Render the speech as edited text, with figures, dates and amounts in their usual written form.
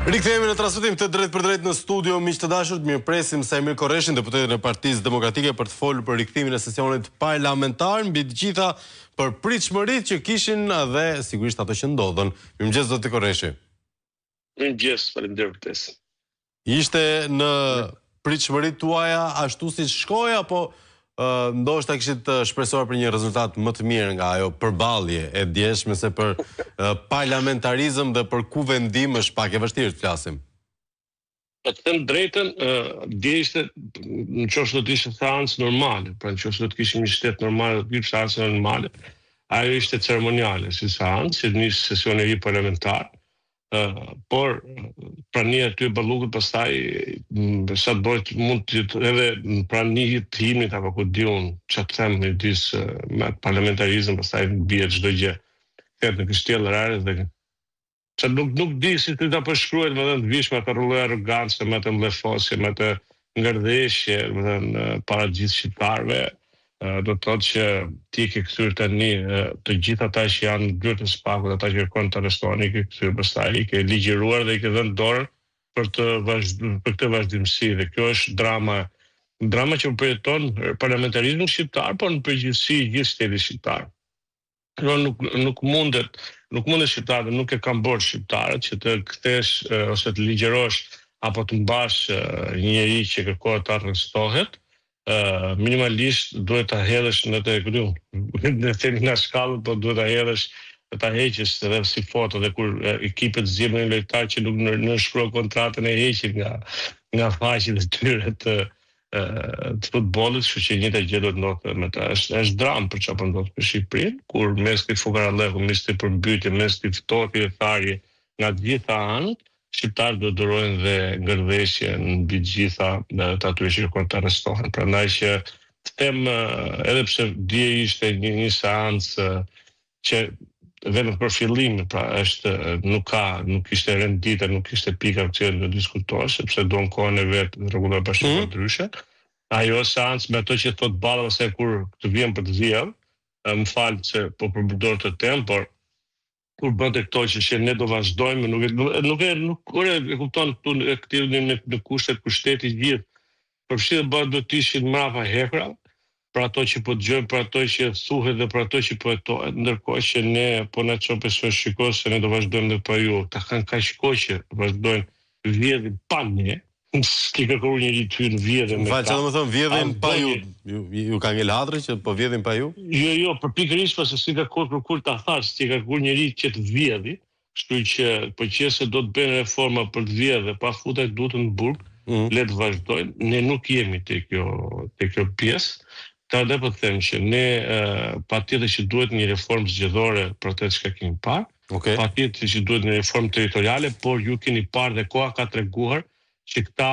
Rikthehemi në transmetim të drejt për drejt në studio, miq të dashur, mirëpresim Sajmir Korreshin, deputetin e Partisë Demokratike, për të folur për rikthimin e sesionit parlamentar, mbi të gjitha për pritshmëritë që kishin dhe sigurisht ato që ndodhen. Mirëmëngjes zoti Korreshi. Mirëmëngjes, faleminderit për ftesën. Ishte në pritshmëritë tuaja ashtu siç shkoi apo ndoshta kishit shpresuar për një rezultat më të mirë nga ajo përballje e djeshme, se për parlamentarizëm dhe për kuvendim është pak e vështirë të flasim? Po të them drejtën, dje ishte, në qoftë do të ishte seancë normale, pra në qoftë do të kishim një shtet normal, do të ishte seancë normale, ajo ishte ceremoniale si seancë, që nis sesioni i ri parlamentar. Por prania e këtyre ballukut pastaj sa të bëhet mund të edhe prania të himnit apo ku diun çfarë them në dis me parlamentarizëm pastaj bie çdo gjë. Këtë në kështjellë rare dhe që nuk di si të ta përshkruajt, më thënë të vish me të rrullë arrogancë, me të mlefosje, me të ngërdheshje, më thënë para gjithë shqiptarëve. Do të thotë që ti ke kthyer tani të gjithë ata që janë në dyert e spakut, ata që kërkon të arrestohen, i ke kthyer pastaj, i ke ligjëruar dhe i ke dhënë dorë për këtë vazhdimsi. Dhe kjo është drama që përjeton parlamentarizmi shqiptar, por në përgjithësi gjithë shteti shqiptar. Nuk mundet shqiptarët, nuk e kanë bërë shqiptarët që të kthesh ose të ligjërosh apo të mbash një njeri që kërkohet të arrestohet. Minimalisht duhet ta hedhësh në në shkallën, po duhet ta hedhësh, ta heqësh edhe si foto, dhe kur ekipet zgjedhin një lojtar që nuk nënshkruan kontratën e heqin nga faqet e tyre të futbollit, kështu që njëjta gjë do të ndodhte me ta. Është dramë për çfarë po ndodh në Shqipëri, kur mes këtij fukaralleku, mes këtij përmbytje, mes këtij ftohti dhe tharje nga të gjitha anët, shqiptarët do durojnë dhe ngërdheshje mbi të gjitha të atyre që kërkojnë të arrestohen. Prandaj që të them, edhe pse dje ishte një seancë që vetëm për fillim, pra nuk ishte rendite, nuk ishte pika që do diskutosh, sepse duan kohën e vet rregulla bashkëkohore ndryshe. Ajo seancë me ato që thot balla ose kur të vjen për të zgjedhur, më fal se po përdor të tem, por kur bënte këto që ne do vazhdojmë, nuk e kupton këtu në kushtet ku shteti gjithë, përfshirë bëhet do të ishin mbrapa hekra, për ato që po dëgjojmë, për ato që thuhet dhe për ato që po hetohet, ndërkohë që ne po na çon pesë shikos se ne do vazhdojmë dhe pa ju. Ta kanë kaq kohë që vazhdojnë vjedhin pa ne. S'ke kërkuar njëri ty në vjedhje me ta. Çfarë do të thonë vjedhin pa ju? Ju ka ngel hadri që po vjedhin pa ju? Jo, për pikërisht pas se si ka kërkuar ta thash, si ka kërkuar njëri që të vjedhi, kështu që po qëse do të bëjnë reforma për të vjedhë pa futur dutën në burg, le të vazhdojnë. Ne nuk jemi te kjo pjesë. Ta dhe po të them që ne patjetër që duhet një reformë zgjedhore për atë që kemi parë, patjetër që duhet një reformë territoriale, por ju keni parë dhe koha ka treguar që këta